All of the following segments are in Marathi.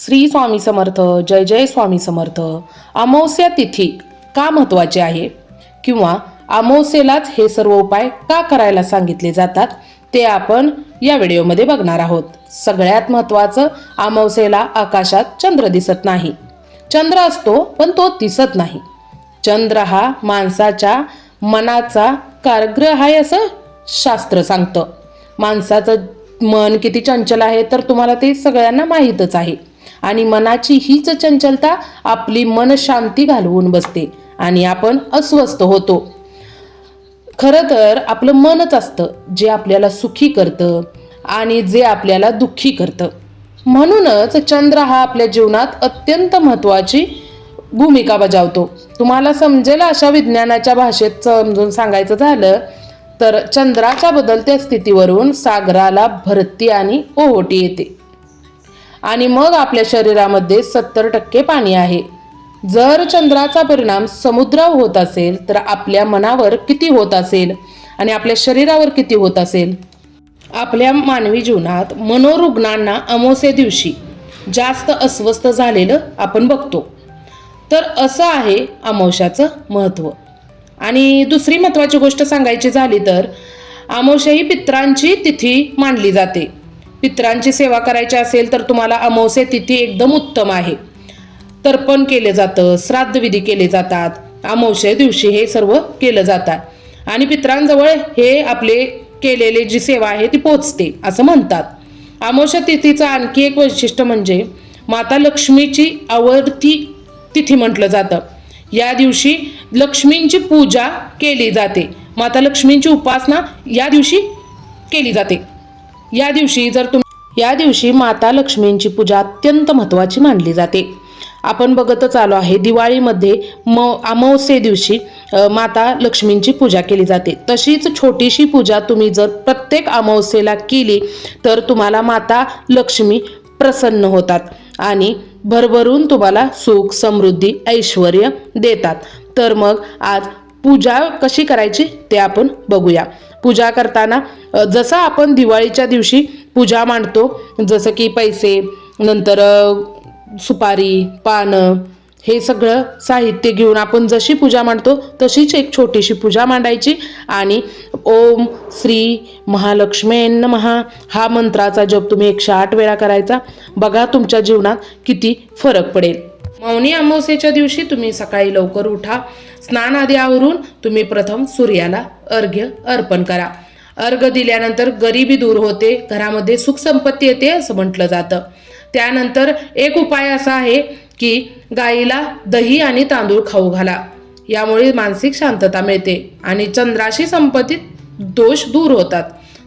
श्री स्वामी समर्थ. जय जय स्वामी समर्थ. अमावस्या तिथी का महत्त्वाची आहे किंवा अमावस्येलाच हे सर्व उपाय का करायला सांगितले जातात ते आपण या व्हिडिओमध्ये बघणार आहोत. सगळ्यात महत्त्वाचं, अमावस्येला आकाशात चंद्र दिसत नाही. चंद्र असतो पण तो दिसत नाही. चंद्र हा माणसाच्या मनाचा कारागृह आहे असं शास्त्र सांगतं. माणसाचं मन किती चंचल आहे तर तुम्हाला ते सगळ्यांना माहीतच आहे. आणि मनाची हीच चंचलता आपली मन शांती घालवून बसते आणि आपण अस्वस्थ होतो. खरं तर आपलं मनच असतं जे आपल्याला सुखी करतं आणि जे आपल्याला दुःखी करतं. म्हणूनच चंद्र हा आपल्या जीवनात अत्यंत महत्त्वाची भूमिका बजावतो. तुम्हाला समजेल अशा विज्ञानाच्या भाषेत समजून सांगायचं झालं तर चंद्राच्या बदलत्या स्थितीवरून सागराला भरती आणि ओहोटी येते आणि मग आपल्या शरीरामध्ये 70% पाणी आहे. जर चंद्राचा परिणाम समुद्रावर होत असेल तर आपल्या मनावर किती होत असेल आणि आपल्या शरीरावर किती होत असेल. आपल्या मानवी जीवनात मनोरुग्णांना अमावस्ये दिवशी जास्त अस्वस्थ झालेलं आपण बघतो. तर असं आहे अमावस्याचं महत्त्व. आणि दुसरी महत्त्वाची गोष्ट सांगायची झाली तर अमावस्या ही पितरांची तिथी मानली जाते. पितरांची सेवा करायची असेल तर तुम्हाला अमावस्या तिथी एकदम उत्तम आहे. तर्पण केले जातं, श्राद्धविधी केले जातात. अमावस्या दिवशी हे सर्व केलं जातात आणि पितरांजवळ हे आपले केलेले जी सेवा आहे ती पोचते असं म्हणतात. अमावस्या तिथीचं आणखी एक वैशिष्ट्य म्हणजे माता लक्ष्मीची आवडती तिथी म्हटलं जातं. या दिवशी लक्ष्मींची पूजा केली जाते. माता लक्ष्मींची उपासना या दिवशी केली जाते. या दिवशी माता लक्ष्मींची पूजा अत्यंत महत्त्वाची मानली जाते. आपण बघतच आलो आहे दिवाळीमध्ये अमावस्ये दिवशी माता लक्ष्मींची पूजा केली जाते. तशीच छोटीशी पूजा तुम्ही जर प्रत्येक अमावस्येला केली तर तुम्हाला माता लक्ष्मी प्रसन्न होतात आणि भरभरून तुम्हाला सुख, समृद्धी, ऐश्वर देतात. तर मग आज पूजा कशी करायची ते आपण बघूया. पूजा करताना जसं आपण दिवाळीच्या दिवशी पूजा मांडतो, जसं की पैसे, नंतर सुपारी, पानं, हे सगळं साहित्य घेऊन आपण जशी पूजा मांडतो तशीच एक छोटीशी पूजा मांडायची आणि ओम श्री महालक्ष्मी नमः हा मंत्राचा जप तुम्ही 108 वेळा करायचा. बघा तुमच्या जीवनात किती फरक पडेल. मौनी अमावस्येच्या दिवशी तुम्ही सकाळी लवकर उठा. स्नान आदी आवरून तुम्ही प्रथम सूर्याला अर्घ्य अर्पण करा. अर्घ्य दिल्यानंतर गरिबी दूर होते, घरामध्ये सुख संपत्ती येते असं म्हटलं जातं. त्यानंतर एक उपाय असा आहे की गाईला दही आणि तांदूळ खाऊ घाला. यामुळे मानसिक शांतता मिळते आणि चंद्राशी संबंधित दोष दूर होतात.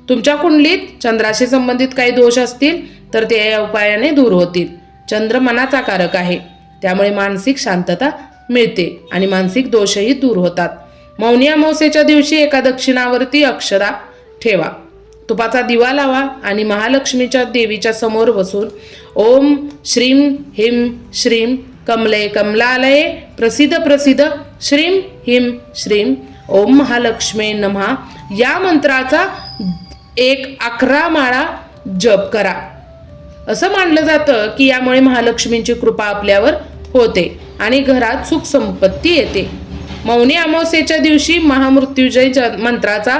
तुमच्या कुंडलीत चंद्राशी संबंधित काही दोष असतील तर ते या उपायाने दूर होतील. चंद्र मनाचा कारक आहे, त्यामुळे मानसिक शांतता मिळते आणि मानसिक दोषही दूर होतात. मौनी अमावस्येच्या दिवशी एका दक्षिणावरती अक्षरा ठेवा, तुपाचा दिवा लावा आणि महालक्ष्मीच्या देवीच्या समोर बसून ओम श्रीम हिम श्रीम कमले कमलालये प्रसिद्ध प्रसिद्ध श्रीम हिम श्रीम ओम महालक्ष्मी नमः या मंत्राचा 11 माळा जप करा. असं मानलं जातं की यामुळे महालक्ष्मींची कृपा आपल्यावर होते आणि घरात सुख संपत्ती येते. मौनी अमावस्येच्या दिवशी महामृत्युंजय मंत्राचा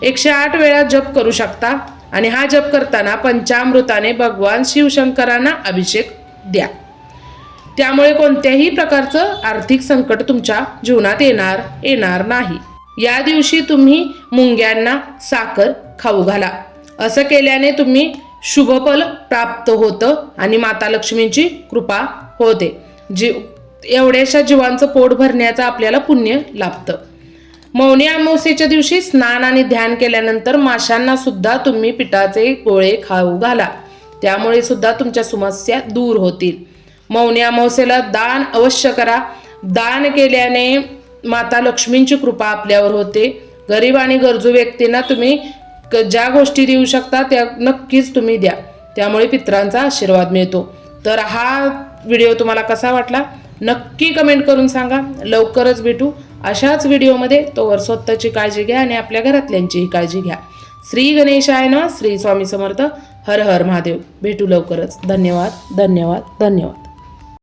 108 वेळा जप करू शकता आणि हा जप करताना पंचामृताने भगवान शिवशंकरांना अभिषेक द्या. त्यामुळे कोणत्याही प्रकारचं आर्थिक संकट तुमच्या जीवनात येणार नाही. या दिवशी तुम्ही मुंग्यांना साखर खाऊ घाला. असं केल्याने तुम्ही शुभफल प्राप्त होतं आणि माता लक्ष्मींची कृपा होते. एवढ्याशा जीवांचं पोट भरण्याचं आपल्याला पुण्य लाभतं. मौनी अमावस्येच्या दिवशी स्नान आणि ध्यान केल्यानंतर माशांना सुद्धा तुम्ही पिठाचे गोळे खाऊ घाला. त्यामुळे सुद्धा तुमच्या समस्या दूर होतील. मौनी अमावस्येला दान अवश्य करा. दान केल्याने माता लक्ष्मींची कृपा आपल्यावर होते. गरीब आणि गरजू व्यक्तींना तुम्ही ज्या गोष्टी देऊ शकता त्या नक्कीच तुम्ही द्या. त्यामुळे पितरांचा आशीर्वाद मिळतो. तर हा व्हिडिओ तुम्हाला कसा वाटला नक्की कमेंट करून सांगा. लवकरच भेटू अशाच व्हिडिओमध्ये. तोवर स्वतःची काळजी घ्या आणि आपल्या घरातल्यांचीही काळजी घ्या. श्री गणेशाय नमः. श्री स्वामी समर्थ. हर हर महादेव. भेटू लवकरच. धन्यवाद धन्यवाद धन्यवाद.